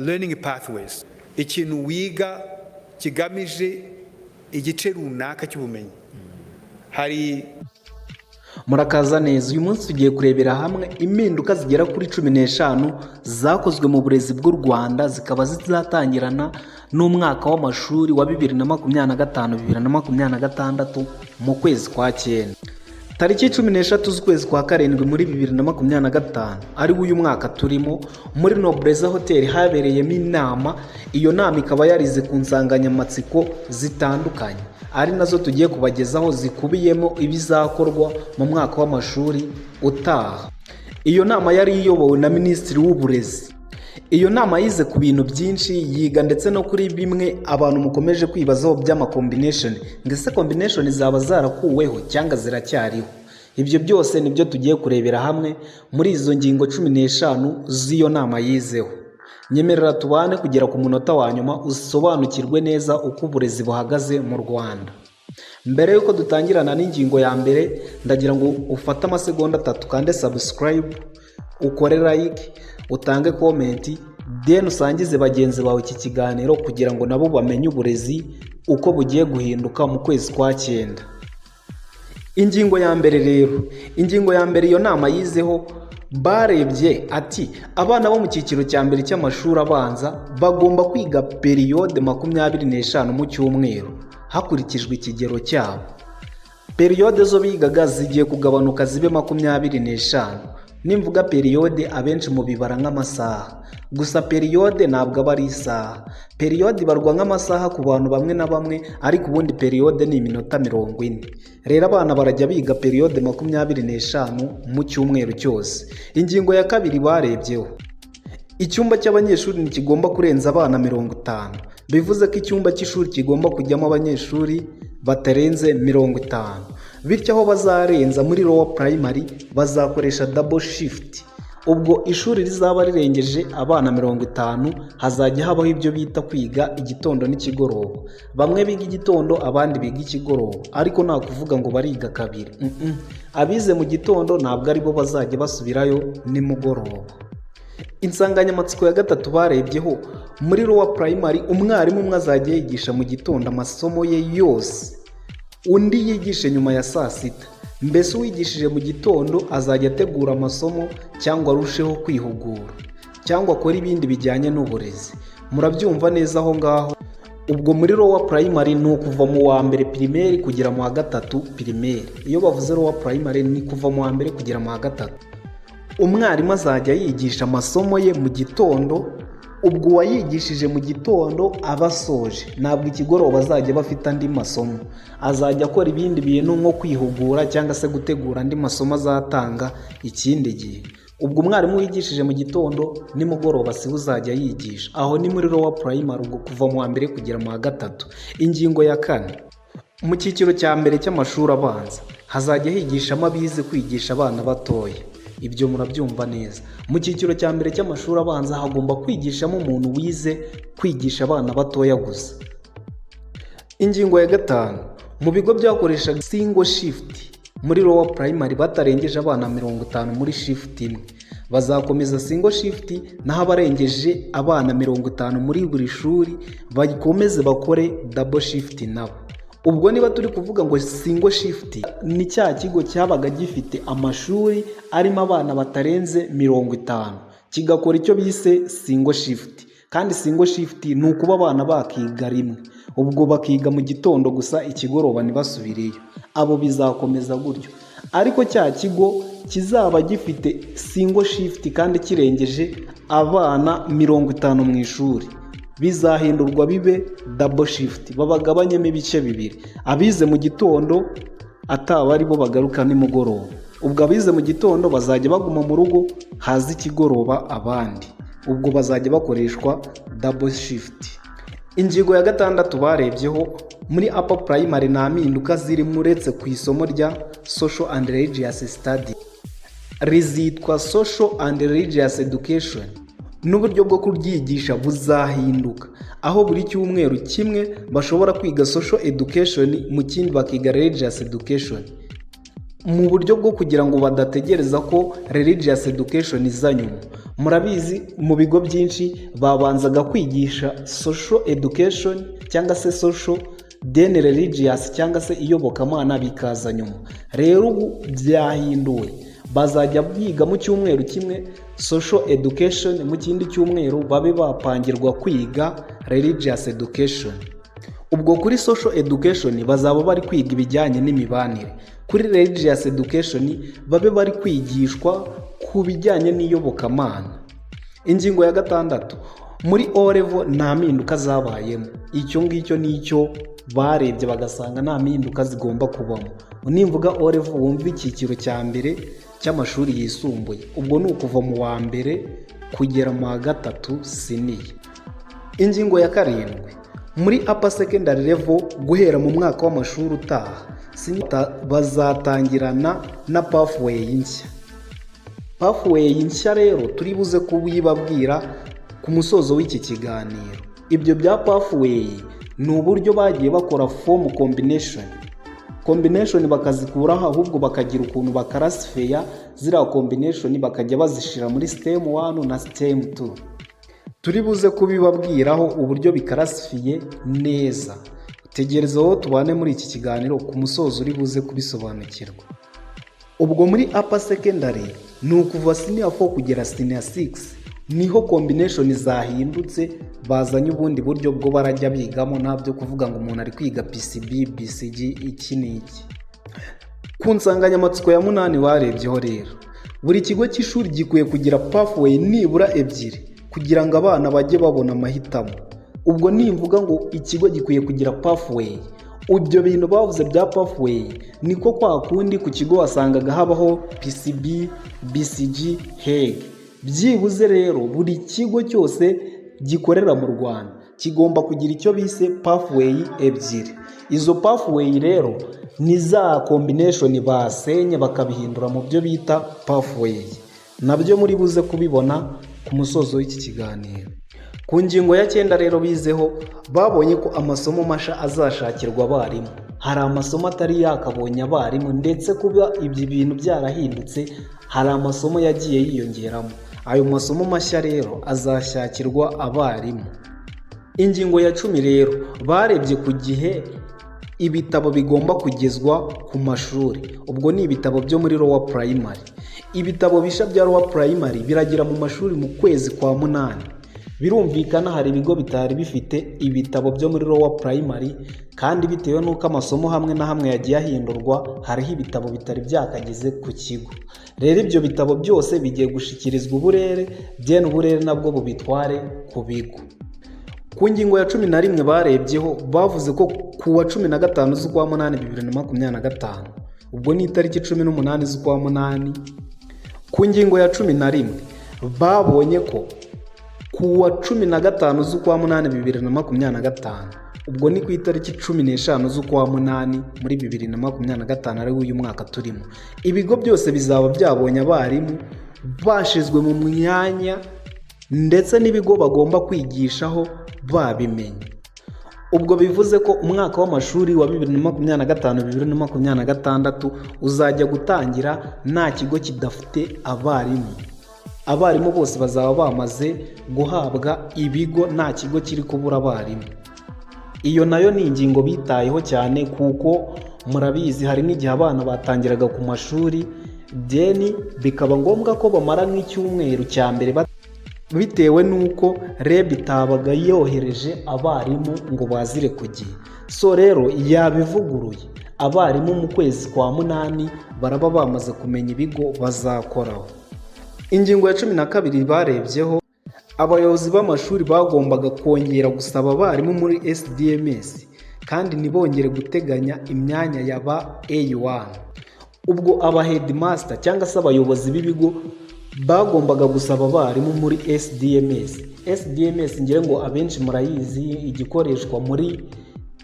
learning pathways, ikintu wiga kigamije igice runaka cy'ubumenyi. Hari murakaza neza. Uyu munsi tugiye kurebera hamwe impinduka zigera kuri 15 zakozwe mu burezi bw'u Rwanda, zikaba zizatangirana n'umwaka w'amashuri wa 2025-2026 mu kwezi kwa cyenda. Tariki 16 z'ukwezi kwa karindwi muri 2025 ari uyu mwaka turimo, muri Nobleza Hotel habereyemo inama. Iyo nama ikaba yarize ku nsanganyamatsiko zitandukanye, ari nazo tugiye kubagezaho, zikubiyemo ibizakorwa mu mwaka w'amashuri utaha. Iyo nama yari iyobowe na Minisitiri w'Uburezi. Iyo nama yize ku bintu byinshi, yiga ndetse no kuri bimwe abantu mukomeje kwibazaho by'amakombination. Ngese combination zaba zarakuweho cyangwa ziracyariho? Ibyo byose nibyo tugiye kurebera hamwe muri izo ngingo 15 z'iyo nama yizeho. Nyemerera tubane kugera ku munota wa nyuma usobanukirwe neza uko uburezi buhagaze mu Rwanda. Mbere yuko dutangirana n'ingingo ya mbere, ndagira ngo ufate amasegonda 3 kande subscribe, ukore like, utange comment, then usangize bagenzi bawe iki kiganiro kugira ngo nabo bamenye uburezi uko bugiye guhinduka mu kwezi kwa cyenda. Ingingo ya mbere rero, ingingo ya mbere iyo nama yizeho, barebye ati abana bo mu cyiciro cya mbere cy'amashuri abanza bagomba kwiga periode 25 mu cyumweru hakurikijwe ikigero cyabo. Periode zo bigaga zigiye kugabanuka zibe 25. Nimvuga periode abenshi mu bibara nk'amasaha, gusa periode ntabwo aba ari isaha. Periode ibarwa nk'amasaha ku bantu bamwe na bamwe, ariko ubundi periode ni iminota 40. Rero abana barajya biga periode 25 mu cyumweru cyose. Ingingo ya kabiri barebyeho, icyumba cy'abanyeshuri ntikigomba kurenza abana 50. Bivuze ko icyumba cy'ishuri kigomba kujyamo abanyeshuri batarenze 50. Bityo aho bazarenza muri lower primary bazakoresha double shift. Ubwo ishuri rizaba rirengeje abana 50, hazajya habaho ibyo bita kwiga igitondo n'ikigoroba. Bamwe biga igitondo, abandi biga ikigoroba, ariko nta kuvuga ngo bariga kabiri. Abize mu gitondo ntabwo ari bo bazajya basubirayo nimugoroba. Insanganyamatsiko ya gatatu barebyeho, muri lower primary umwarimu umwe azajya yigisha mu gitondo amasomo ye yose, undi yigishe nyuma ya saa sita. Mbese uwigishije mu gitondo azajya ategura amasomo cyangwa arusheho kwihugura cyangwa akora ibindi bijyanye n'uburezi. Murabyumva neza aho ngaho. Ubwo muri lower primary ni ukuva mu wa mbere primaire kugera mu wa gatatu primaire. Iyo bavuze lower primary ni kuva mu wa mbere kugera mu wa gatatu. Umwarimu azajya yigisha amasomo ye mu gitondo. Ubwo uwayigishije mu gitondo abasoje, ntabwo ikigoroba azajya bafite andi masomo, azajya akora ibindi bintu nko kwihugura cyangwa se gutegura andi masomo azatanga ikindi gihe. Ubwo umwarimu wigishije mu gitondo nimugoroba si uzajya yigisha. Aho ni muri lower primary, ubwo kuva mu wa mbere kugera mu wa gatatu. Ingingo ya kane, mu cyiciro cya mbere cy'amashuri abanza hazajya higishamo abize kwigisha abana batoya. Ibyo murabyumva neza. Mu cyiciro cya mbere cy'amashuri abanza hagomba kwigishamo umuntu wize kwigisha abana batoya gusa. Ingingo ya gatanu, mu bigo byakoreshaga single shift muri lower primary batarengeje abana 50 muri shift imwe, bazakomeza single shift, naho abarengeje abana 50 muri buri shuri bakomeze bakore double shift nabo. Ubwo niba turi kuvuga ngo single shift, ni cya kigo cyabaga gifite amashuri arimo abana batarenze 50, kigakora icyo bise single shift. Kandi single shift ni ukuba abana bakiga rimwe, ubwo bakiga mu gitondo gusa, ikigoroba ntibasubireyo. Abo bizakomeza gutyo. Ariko cya kigo kizaba gifite single shift kandi kirengeje abana 50 mu ishuri, bizahindurwa bibe double shift, babagabanyemo ibice bibiri. Abize mu gitondo ataba ari bo bagaruka nimugoroba. Ubwo abize mu gitondo bazajya baguma mu rugo, haza ikigoroba abandi. Ubwo bazajya bakoreshwa double shift. Ingingo ya gatandatu barebyeho, muri upper primary nta mpinduka ziri muretse ku isomo rya social and religious study. Rizitwa social and religious education. N'uburyo bwo kuryigisha buzahinduka, aho buri cyumweru kimwe bashobora kwiga social education, mu kindi bakiga religious education. mu buryo bwo kugira ngo badategereza ko religious education iza nyuma. murabizi mu bigo byinshi babanzaga kwigisha social education cyangwa se social then religious cyangwa se iyobokamana bikaza nyuma. Rero ubu byahinduwe, bazajya biga mu cyumweru kimwe social education, mu kindi cyumweru babe bapangirwa kwiga religious education. Ubwo kuri social education bazaba bari kwiga ibijyanye n'imibanire, kuri religious education babe bari kwigishwa ku bijyanye n'iyobokamana. Ingingo ya 6, muri O level nta mpinduka zabayemo. Icyo ngicyo nicyo barebye bagasanga nta mpinduka zigomba kubamo. Nimvuga O level wumva icyiciro cya mbere cy'amashuri yisumbuye, ubwo ni ukuva mu wa mbere kugera mu wa 3 senior. Ingingo ya 7, muri upper secondary level guhera mu mwaka w'amashuri utaha bazatangirana na pathway nshya. Pathway nshya rero turi buze kubibabwira ku musozo w'iki kiganiro. Ibyo bya pathway ni uburyo bagiye bakora form combination bakazikuraho, ahubwo bakagira ukuntu bakarasifeya ziriya combination bakajya bazishira muri stem 1 na stem 2. Turi buze kubibabwiraho uburyo bikarasifiye neza. Tegerezaho tubane muri iki kiganiro, ku musozo uri buze kubisobanukirwa. Ubwo muri upper secondary ni ukuva senior 4 kugera senior 6 niho combination zahindutse, bazanye ubundi buryo bwo barajya bigamo, ntabyo kuvuga ngo umuntu ari kwiga PCB, BCG iki n'iki. Ku nsanganyamatsiko ya 8 barebyeho rero, buri kigo cy'ishuri gikwiye kugira pathway nibura 2 kugira ngo abana bajye babona amahitamo. Ubwo nimvuga ngo ikigo gikwiye kugira pathway, ibyo bintu bavuze bya pathway niko kwa kundi ku kigo wasangaga habaho PCB, BCG, HEG. Byibuze rero buri kigo cyose gikorera mu Rwanda kigomba kugira icyo bise pathway 2. Izo pathway rero ni za combination basenye bakabihindura mu byo bita pathway. Nabyo muri buze kubibona ku musozo w'iki kiganiro. Ku ngingo ya 9 rero bizeho, babonye ko amasomo masha azashakirwa abarimu. Hari amasomo atari yakabonye abarimu, ndetse kuba ibyo bintu byarahindutse hari amasomo yagiye yiyongeramo. Ayo masomo mashya rero azashakirwa abarimu. Ingingo ya 10 rero barebye ku gihe ibitabo bigomba kugezwa ku mashuri. Ubwo ni ibitabo byo muri lower primary. Ibitabo bisha bya lower primary biragira mu mashuri mu kwezi kwa 8. Birumvikana hari ibigo bitari bifite ibitabo byo muri lower primary, kandi bitewe n'uko amasomo hamwe na hamwe yagiye ahindurwa, hariho ibitabo bitari byakageze ku kigo. Rero ibyo bitabo byose bigiye gushikirizwa uburere, byene uburere nabwo bubitware ku bigo. Ku ngingo ya 11 barebyeho, bavuze ko ku wa 15 z'ukwa 8 2025, ubwo ni itariki 18 z'ukwa 8. Ku ngingo ya 11 babonye ko ku wa 15 z'ukwa 8 2025, ubwo ni ku itariki 15 z'ukwa 8 muri 2025 ari uyu mwaka turimo, ibigo byose bizaba byabonye abarimu bashizwe mu myanya, ndetse n'ibigo bagomba kwigishaho babimenye. Ubwo bivuze ko umwaka w'amashuri wa 2025-2026 uzajya gutangira nta kigo kidafite abarimu. Abarimu bose bazaba bamaze guhabwa ibigo, nta kigo kiri kubura abarimu. Iyo nayo ni ingingo bitayeho cyane, kuko murabizi hari n'igihe abana batangiraga ku mashuri deni bikaba ngombwa ko bamara nk'icyumweru cya mbere bitewe n'uko REB itabaga yohereje abarimu ngo bazire ku gihe. So rero yabivuguruye, abarimu mu kwezi kwa 8 baraba bamaze kumenya ibigo bazakoraho. Ingingo ya 12 barebyeho, abayobozi b'amashuri bagombaga kongera gusaba abarimu muri SDMS kandi ntibongere guteganya imyanya yaba A1. Ubwo aba headmaster cyangwa se abayobozi b'ibigo bagombaga gusaba abarimu muri SDMS. SDMS ngire ngo abenshi murayizi, igikoreshwa muri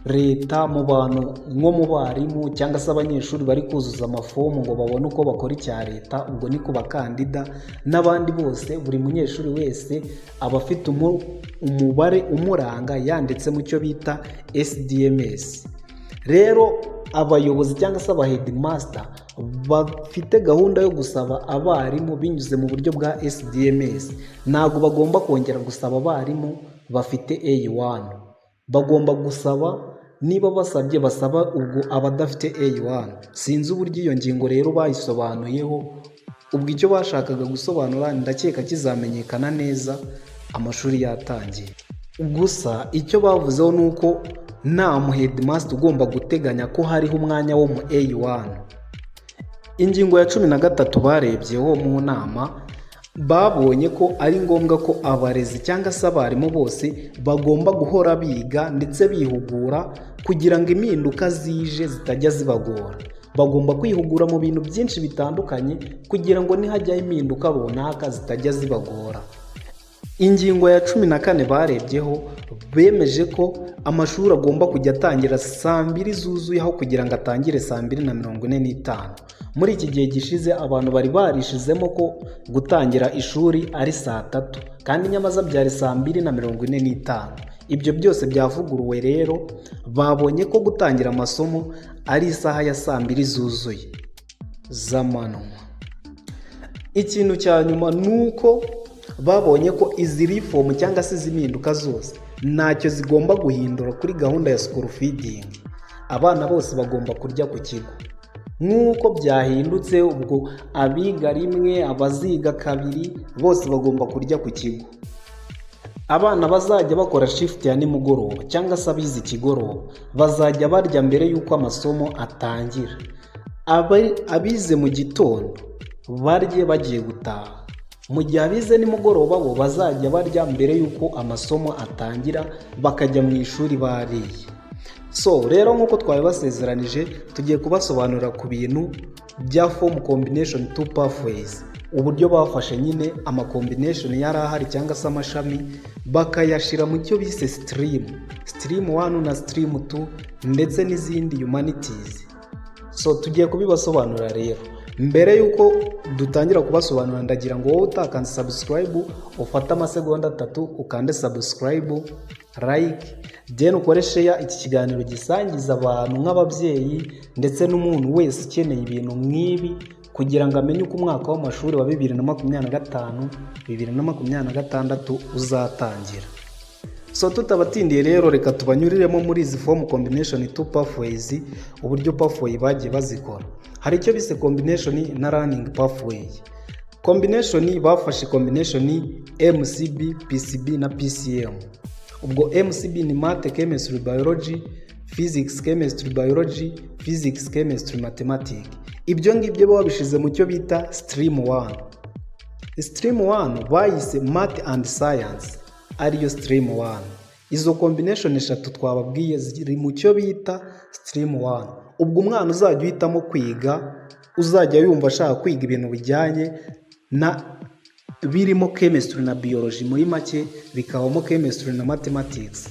leta mu bantu nko mu barimu cyangwa se abanyeshuri bari kuzuza amafomu ngo babone uko bakora icya leta. Ubwo niko bakandida n'abandi bose, buri munyeshuri wese aba afite umubare umuranga yanditse mu cyo bita SDMS. Rero abayobozi cyangwa se aba headmaster bafite gahunda yo gusaba abarimu binyuze mu buryo bwa SDMS, ntabwo bagomba kongera gusaba abarimu bafite A1, bagomba gusaba, niba basabye basaba ubwo abadafite A1. Sinzi uburyo iyo ngingo rero bayisobanuyeho, ubwo icyo bashakaga gusobanura ndakeka kizamenyekana neza amashuri yatangiye. Gusa icyo bavuzeho ni uko nta mu headmaster ugomba guteganya ko hariho umwanya wo mu A1. Ingingo ya 13 barebyeho mu nama, babonye ko ari ngombwa ko abarezi cyangwa se abarimu bose bagomba guhora biga ndetse bihugura kugira ngo impinduka zije zitajya zibagora. Bagomba kwihugura mu bintu byinshi bitandukanye kugira ngo nihajyaho impinduka runaka zitajya zibagora. Ingingo ya 14 barebyeho, bemeje ko amashuri agomba kujya atangira saa 2 zuzuye aho kugira ngo atangire saa 2:45. Muri iki gihe gishize abantu bari barishizemo ko gutangira ishuri ari saa 3 kandi nyamaza byari saa 2:45. Ibyo byose byavuguruwe rero, babonye ko gutangira amasomo ari isaha ya saa 2 zuzuye z'amanywa. Ikintu cya nyuma nuko babonye ko izi reform cyangwa se izimpinduka zose ntacyo zigomba guhindura kuri gahunda ya school feeding. Abana bose bagomba kurya ku kigo nk'uko byahindutse, ubwo abiga rimwe, abaziga kabiri, bose bagomba kurya ku kigo. Abana bazajya bakora shift ya nimugoroba cyangwa se abize ikigoroba bazajya barya mbere y'uko amasomo atangira. Abize mu gitondo barye bagiye gutaha, mu gihe abize nimugoroba bo bazajya barya mbere y'uko amasomo atangira bakajya mu ishuri bariye. So rero nk'uko twabibasezeranije, tugiye kubasobanurira ku bintu bya form combination 2 pathways, uburyo bafashe nyine ama combination yari ahari cyangwa se amashami bakayashira mu cyo bise stream 1 na stream 2 ndetse n'izindi humanities. So tugiye kubibasobanurira rero. Mbere yuko dutangira kubasobanurira, ndagira ngo wowe utakanze subscribe ufate amasegonda 3 ukande subscribe, like, then ukore share iki kiganiro gisangiza abantu nk'ababyeyi ndetse n'umuntu wese ukeneye ibintu nk'ibi kugira ngo amenye uko umwaka w'amashuri wa 2025-2026 uzatangira. So tutabatindiye rero, reka tubanyuriremo muri izi form combination 2 pathways, uburyo pathway bagiye bazikora. Hari icyo bise combination na learning pathway. Combination bafashe combination MCB, PCB na PCM. Ubwo MCB ni Math, Chemistry, Biology, Physics, Chemistry, Biology, Physics, Chemistry, Mathematics. Ibyo ngibyo babishize mu cyo bita Stream 1. Stream 1 bayise Math and Science, ariyo Stream 1. Izo combination eshatu twababwiye ziri mu cyo bita Stream 1. Ubwo umwana uzajya uhitamo kwiga, uzajya yumva ashaka kwiga ibintu bijyanye na birimo chemistry na biology, muri make bikabamo chemistry na mathematics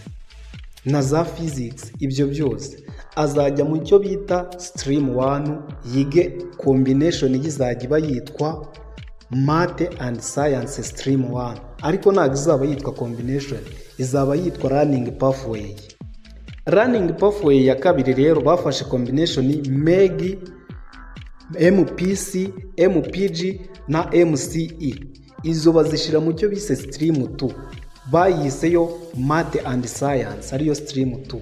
na za physics, ibyo byose azajya mu cyo bita Stream 1 yige combination izajya iba yitwa Math and Science Stream 1, ariko ntabwo izaba yitwa combination, izaba yitwa Learning Pathway. Learning Pathway ya kabiri rero bafashe combination MEG, MPC, MPG na MCE. Izo bazishira mu cyo bise Stream 2, bayiseyo Math and Science, ariyo Stream 2.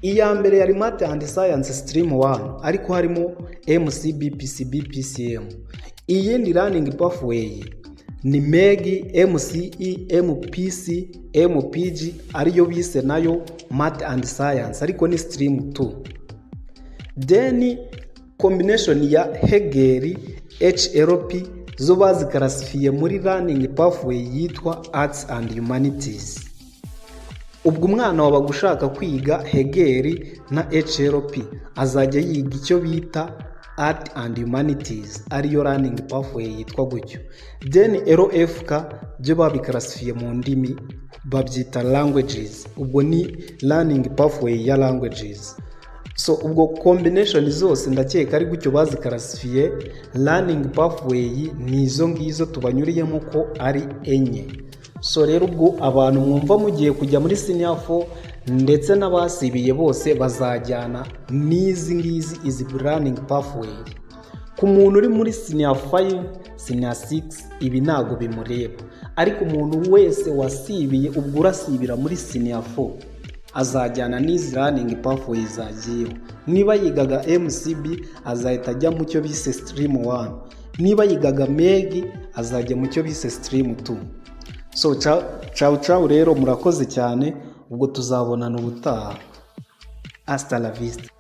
Iya mbere yari Math and Science Stream 1, ariko harimo MCB, PCB, PCM. Iyindi Learning Pathway ni MEG, MCE, MPC, MPG, ariyo bise nayo Math and Science, ariko ni Stream 2. Then combination ya Hegel, HLP, zo bazikarasifiye muri Learning Pathway yitwa Arts and Humanities. Ubwo umwana wabaga ushaka kwiga Hegel na HLP azajya yiga icyo bita Art and Humanities, ariyo Learning Pathway yitwa gutyo. Then LFK byo babikarasifiye mu ndimi babyita Languages, ubwo ni Learning Pathway ya Languages. So ubwo combination zose ndakeka ari gutyo bazikarasifiye. Learning Pathway ni izo ngizo tubanyuriyemo ko ari enye. So rero ubwo abantu mwumva mugiye kujya muri senior 4 ndetse n'abasibiye bose bazajyana n'izi ngizi izi Learning Pathway. ku muntu uri muri senior 5 senior 6 ibi ntago bimureba, ariko umuntu wese wasibiye, ubwo urasibira muri senior 4 azajyana n'izi running pathway zagiyeho. Niba yigaga MCB azahita ajya mu cyo bise stream 1, niba yigaga MEG azajya mu cyo bise stream 2. So ciao rero, murakoze cyane, ubwo tuzabonana ubutaha. Hasta la vista.